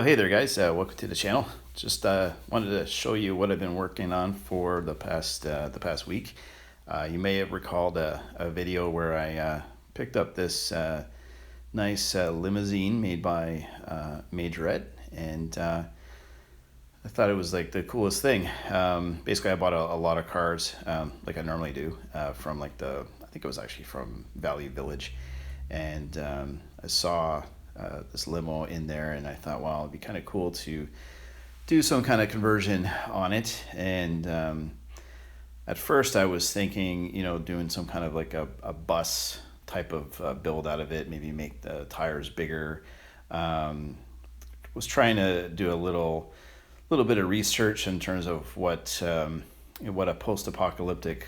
Hey there guys, welcome to the channel. Just wanted to show you what I've been working on for the past week. You may have recalled a video where I picked up this nice limousine made by Majorette, and I thought it was like the coolest thing. Basically I bought a lot of cars like I normally do from like I think it was actually from Value Village, and I saw this limo in there, and I thought, well, it'd be kind of cool to do some kind of conversion on it. And at first I was thinking, doing some kind of like a bus type of build out of it, maybe make the tires bigger. Was trying to do a little bit of research in terms of what a post-apocalyptic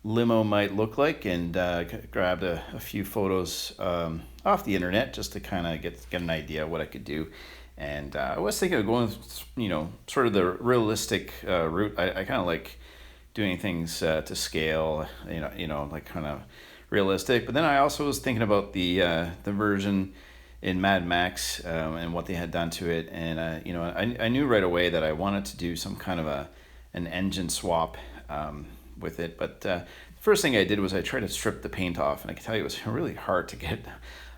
limo might look like, and grabbed a few photos off the internet just to kind of get an idea of what I could do. And I was thinking of going, sort of the realistic route. I kind of like doing things to scale, like kind of realistic. But then I also was thinking about the version in Mad Max and what they had done to it, and I knew right away that I wanted to do some kind of an engine swap with it. But the first thing I did was I tried to strip the paint off, and I can tell you it was really hard to get.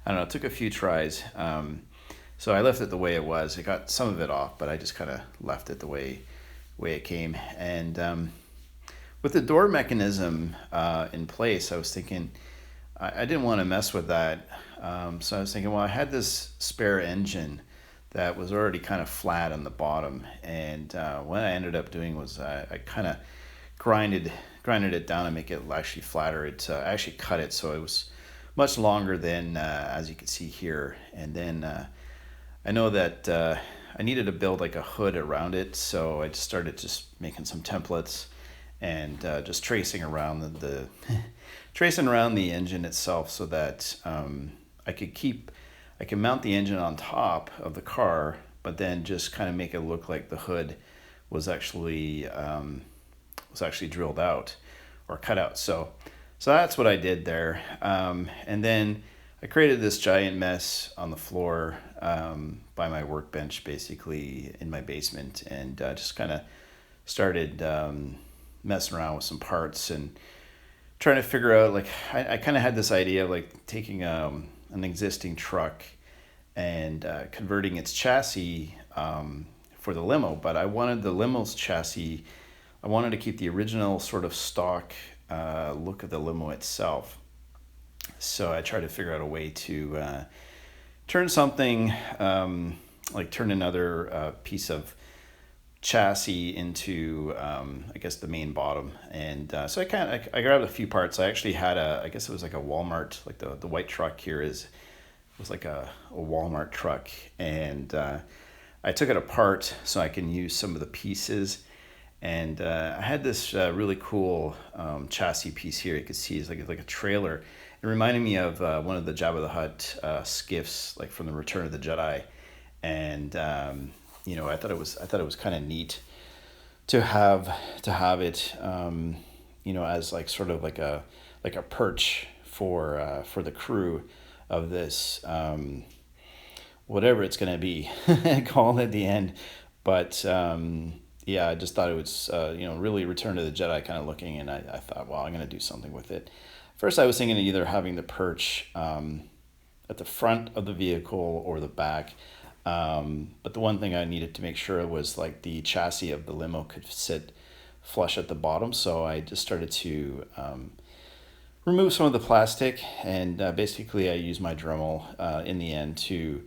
I don't know, it took a few tries. So I left it the way it was. I got some of it off, but I just kind of left it the way it came. And with the door mechanism in place, I was thinking I didn't want to mess with that. So I was thinking, well, I had this spare engine that was already kind of flat on the bottom, and what I ended up doing was I kind of grinded it down to make it actually flatter. I actually cut it so it was much longer than as you can see here. And then I know that I needed to build like a hood around it, so I just started making some templates and just tracing around the tracing around the engine itself, so that I can mount the engine on top of the car, but then just kind of make it look like the hood was actually drilled out or cut out. So that's what I did there. And then I created this giant mess on the floor by my workbench, basically in my basement, and just kind of started messing around with some parts and trying to figure out, like, I kind of had this idea of like taking an existing truck and converting its chassis for the limo, but I wanted the limo's chassis. I wanted to keep the original sort of stock look of the limo itself. So I tried to figure out a way to turn something, turn another piece of chassis into, I guess, the main bottom. And so I grabbed a few parts. I actually had I guess it was like a Walmart, like the white truck here was like a Walmart truck. And I took it apart so I can use some of the pieces. And I had this really cool chassis piece here. You can see it's like a trailer. It reminded me of one of the Jabba the Hutt skiffs, like from the Return of the Jedi. And I thought it was kind of neat to have it, as like sort of like a perch for the crew of this whatever it's going to be called at the end. But yeah, I just thought it was, really Return to the Jedi kind of looking, and I thought, well, I'm going to do something with it. First, I was thinking of either having the perch at the front of the vehicle or the back, but the one thing I needed to make sure was like the chassis of the limo could sit flush at the bottom, so I just started to remove some of the plastic, and basically I used my Dremel in the end to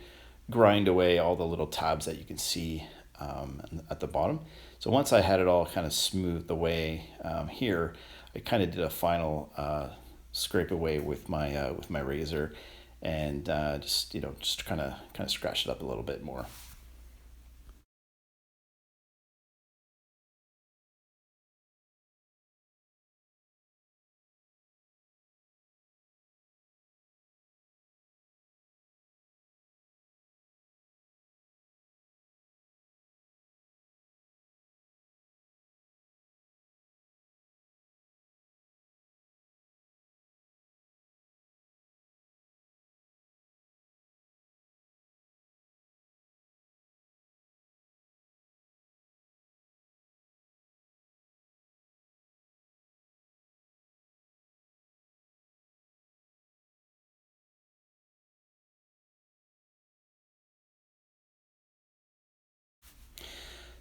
grind away all the little tabs that you can see at the bottom. So once I had it all kind of smoothed away here, I kind of did a final scrape away with my razor, and just kind of scratch it up a little bit more.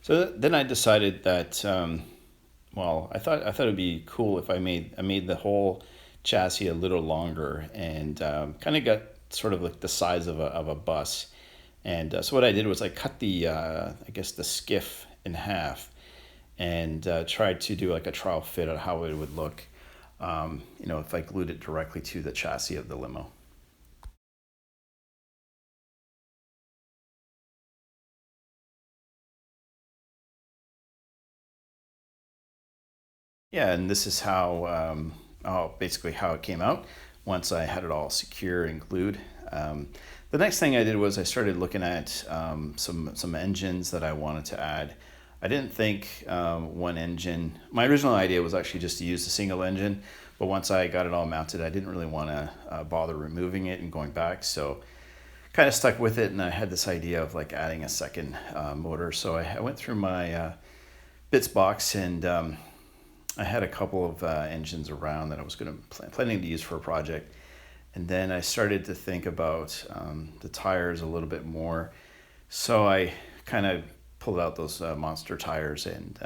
So then I decided that well, I thought it'd be cool if I made the whole chassis a little longer and kind of got sort of like the size of a bus. And so what I did was I cut the I guess the skiff in half and tried to do like a trial fit on how it would look, if I glued it directly to the chassis of the limo. Yeah, and this is basically how it came out once I had it all secure and glued. The next thing I did was I started looking at some engines that I wanted to add. I didn't think one engine. My original idea was actually just to use a single engine, but once I got it all mounted, I didn't really want to bother removing it and going back. So kind of stuck with it, and I had this idea of like adding a second motor. So I went through my bits box and I had a couple of engines around that I was planning to use for a project, and then I started to think about the tires a little bit more. So I kind of pulled out those monster tires and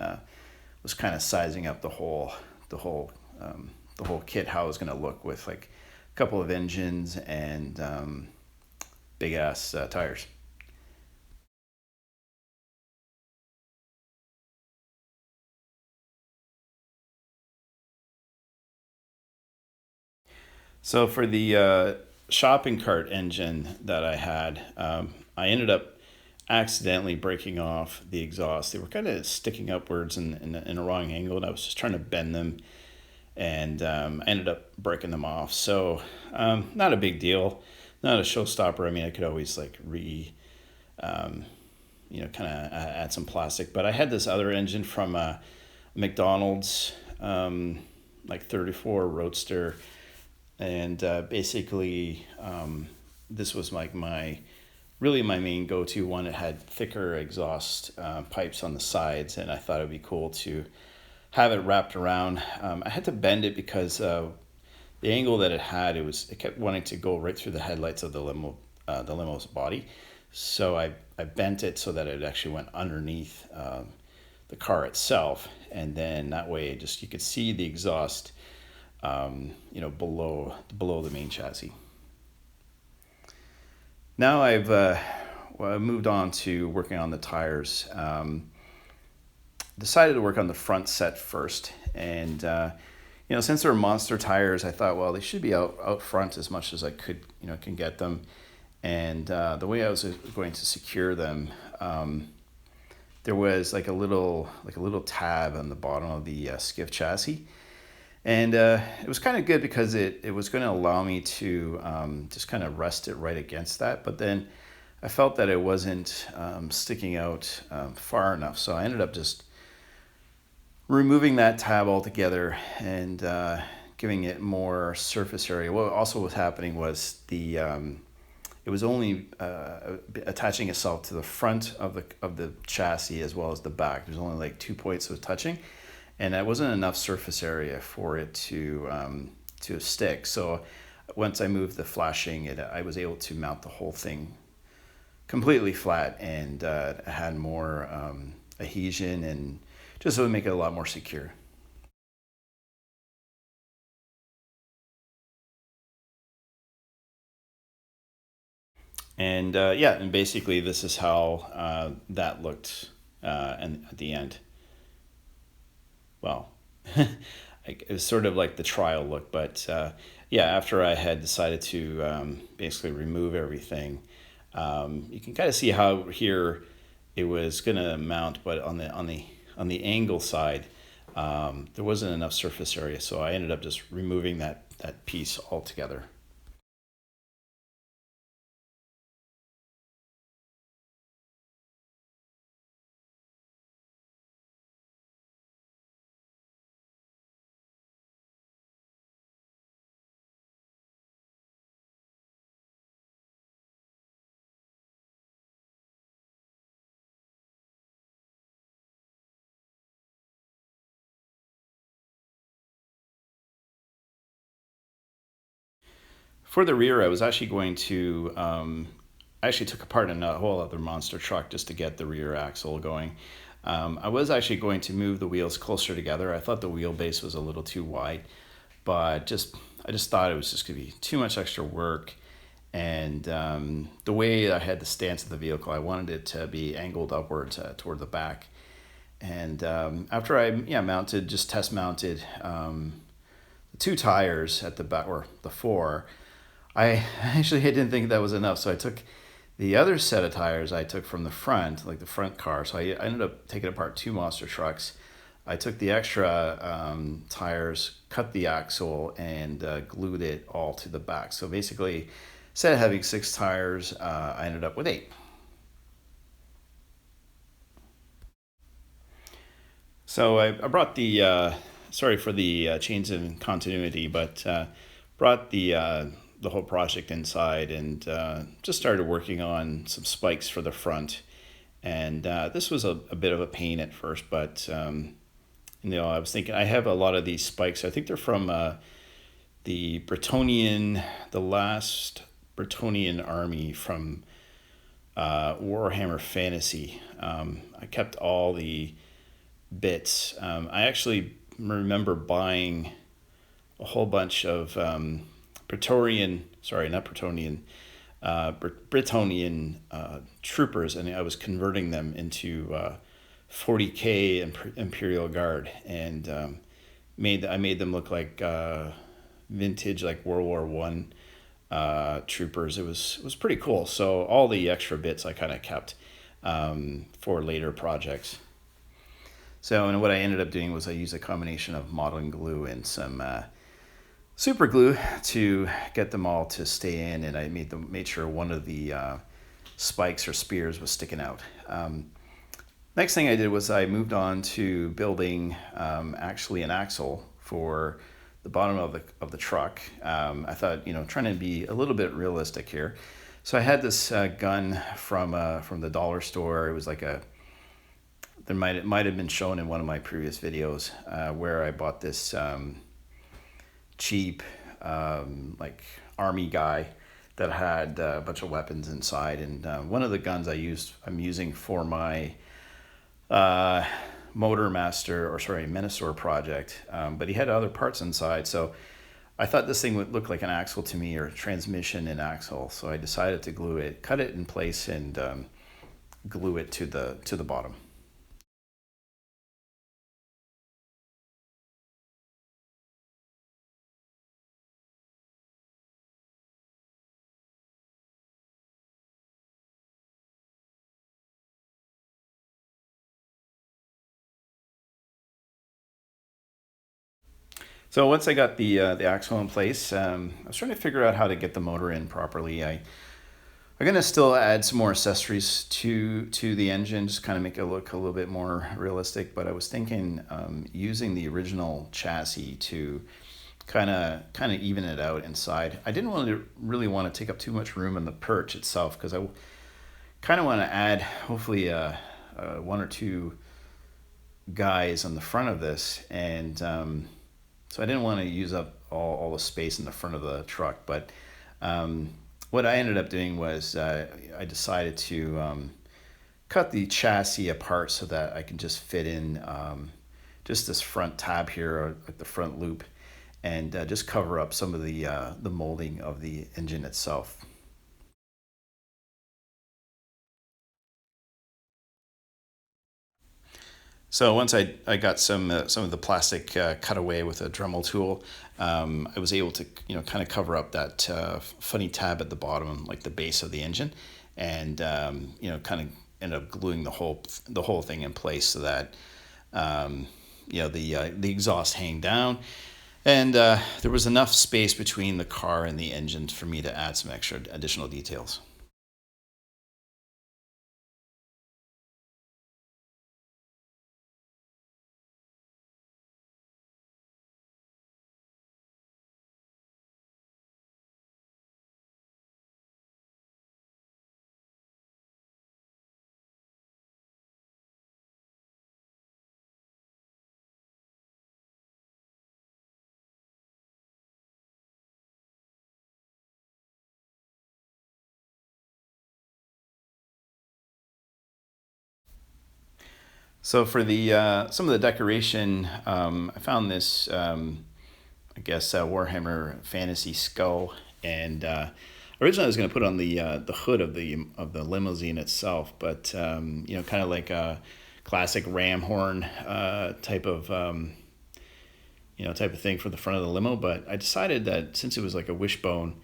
was kind of sizing up the whole the whole kit, how it was going to look with like a couple of engines and big ass tires. So for the shopping cart engine that I had, I ended up accidentally breaking off the exhaust. They were kind of sticking upwards in a wrong angle, and I was just trying to bend them, and I ended up breaking them off. So not a big deal, not a showstopper. I mean, I could always like kind of add some plastic. But I had this other engine from McDonald's, like 34 Roadster, and basically this was like my really my main go-to one. It had thicker exhaust pipes on the sides, and I thought it'd be cool to have it wrapped around. I had to bend it because the angle that it had, it kept wanting to go right through the headlights of the limo's body. So I bent it so that it actually went underneath the car itself, and then that way just you could see the exhaust below the main chassis. Now I moved on to working on the tires. Decided to work on the front set first, and since they're monster tires, I thought, well, they should be out front as much as I could can get them. And the way I was going to secure them, there was like a little tab on the bottom of the skiff chassis. And it was kind of good because it was going to allow me to just kind of rest it right against that. But then I felt that it wasn't sticking out far enough. So I ended up just removing that tab altogether and giving it more surface area. What also was happening was it was only attaching itself to the front of the chassis as well as the back. There's only like 2 points of touching, and that wasn't enough surface area for it to stick. So once I moved the flashing, I was able to mount the whole thing completely flat, and had more adhesion, and just so to make it a lot more secure. And yeah, and basically this is how that looked and at the end. Well, it was sort of like the trial look, but yeah, after I had decided to basically remove everything, you can kind of see how here it was going to mount, but on the angle side, there wasn't enough surface area, so I ended up just removing that piece altogether. For the rear, I was actually going to. I actually took apart a whole other monster truck just to get the rear axle going. I was actually going to move the wheels closer together. I thought the wheelbase was a little too wide, but I just thought it was just going to be too much extra work. And the way I had the stance of the vehicle, I wanted it to be angled upwards toward the back. And after I just test mounted the two tires at the back, or the four, I actually didn't think that was enough. So I took the other set of tires I took from the front, like the front car. So I ended up taking apart two monster trucks. I took the extra tires, cut the axle, and glued it all to the back. So basically, instead of having 6 tires, I ended up with 8. So I brought sorry for the change in continuity, but brought the whole project inside and just started working on some spikes for the front. And this was a bit of a pain at first, but I was thinking I have a lot of these spikes. I think they're from the last Bretonnian army from Warhammer Fantasy. I kept all the bits. I actually remember buying a whole bunch of Bretonnian troopers, and I was converting them into 40K Imperial Guard, and I made them look like vintage, like World War One troopers. It was pretty cool. So all the extra bits I kind of kept for later projects. So, and what I ended up doing was I used a combination of modeling glue and some super glue to get them all to stay in, and I made sure one of the spikes or spears was sticking out. Next thing I did was I moved on to building actually an axle for the bottom of the truck. I thought, trying to be a little bit realistic here. So I had this gun from the dollar store. It was like it might have been shown in one of my previous videos where I bought this cheap like army guy that had a bunch of weapons inside, and one of the guns I'm using for my Menasor project, but he had other parts inside, so I thought this thing would look like an axle to me, or a transmission and axle. So I decided to cut it in place, and glue it to the bottom. So once I got the axle in place, I was trying to figure out how to get the motor in properly. I'm gonna still add some more accessories to the engine, just kind of make it look a little bit more realistic. But I was thinking using the original chassis to kind of even it out inside. I didn't really want to take up too much room in the perch itself, because I kind of want to add hopefully one or two guys on the front of this, and so I didn't want to use up all the space in the front of the truck. But what I ended up doing was I decided to cut the chassis apart so that I can just fit in just this front tab here at the front loop, and just cover up some of the molding of the engine itself. So once I got some of the plastic cut away with a Dremel tool, I was able to kind of cover up that funny tab at the bottom, like the base of the engine, and kind of end up gluing the whole thing in place so that the exhaust hang down, and there was enough space between the car and the engine for me to add some additional details. So for the some of the decoration, I found this I guess Warhammer Fantasy skull, and originally I was going to put on the hood of the limousine itself, but kind of like a classic ram horn type of thing for the front of the limo. But I decided that since it was like a wishbone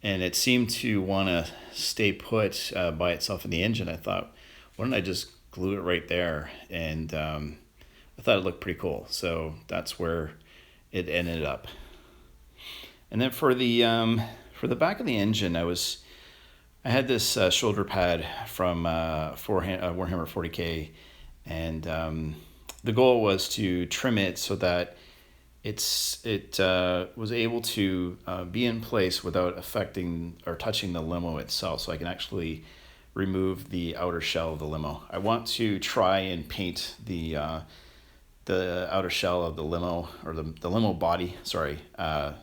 and it seemed to want to stay put by itself in the engine, I thought, why don't I just glue it right there? And I thought it looked pretty cool, so that's where it ended up. And then for the back of the engine, I had this shoulder pad from Warhammer 40K, and the goal was to trim it so that it was able to be in place without affecting or touching the limo itself, so I can actually remove the outer shell of the limo. I want to try and paint the outer shell of the limo, or the limo body,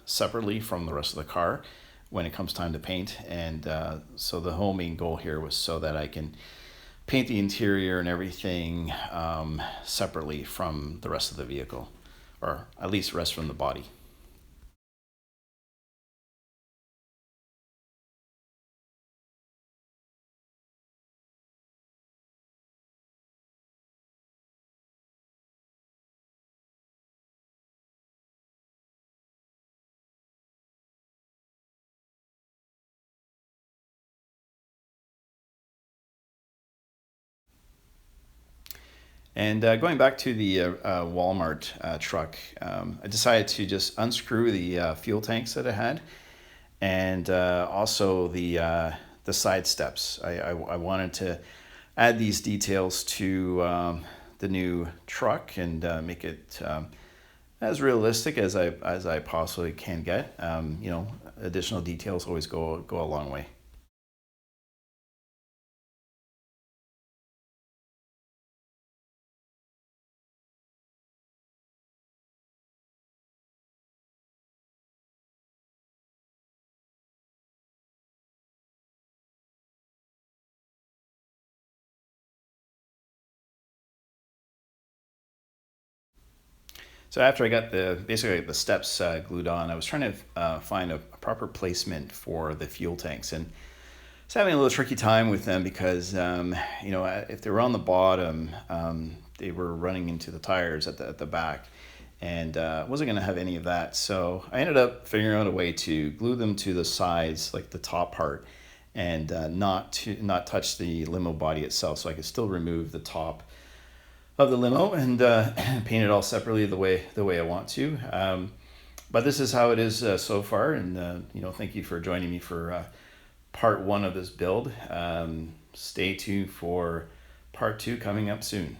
separately from the rest of the car when it comes time to paint. And so the whole main goal here was so that I can paint the interior and everything separately from the rest of the vehicle, or at least rest from the body. And going back to the Walmart truck, I decided to just unscrew the fuel tanks that I had, and also the side steps. I wanted to add these details to the new truck and make it as realistic as I possibly can get. Additional details always go a long way. So after I got basically the steps glued on, I was trying to find a proper placement for the fuel tanks, and I was having a little tricky time with them because if they were on the bottom, they were running into the tires at the back, and wasn't going to have any of that. So I ended up figuring out a way to glue them to the sides, like the top part, and not touch the limo body itself, so I could still remove the top of the limo and paint it all separately the way I want to. But this is how it is so far, and thank you for joining me for part one of this build. Stay tuned for part two coming up soon.